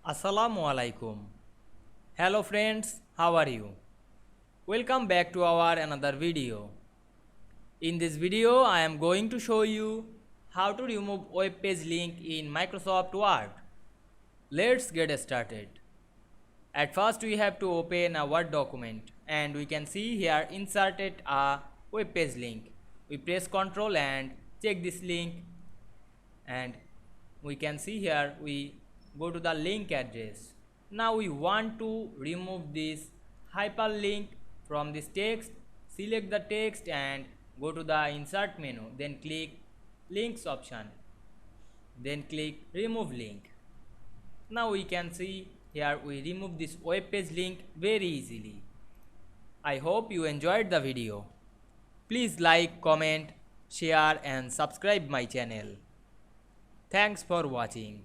Assalamu Walaikum. Hello friends, how are you? Welcome back to our another video. In this video, I am going to show you how to remove web page link in Microsoft Word. Let's get started. At first, we have to open a Word document and we can see here inserted a web page link. We press Ctrl and check this link, and we can see here we go to the link address. Now we want to remove this hyperlink from this text. Select the text and go to the insert menu, then click links option, then click remove link. Now we can see here we remove this web page link very easily. I hope you enjoyed the video. Please like, comment, share and subscribe my channel. Thanks for watching.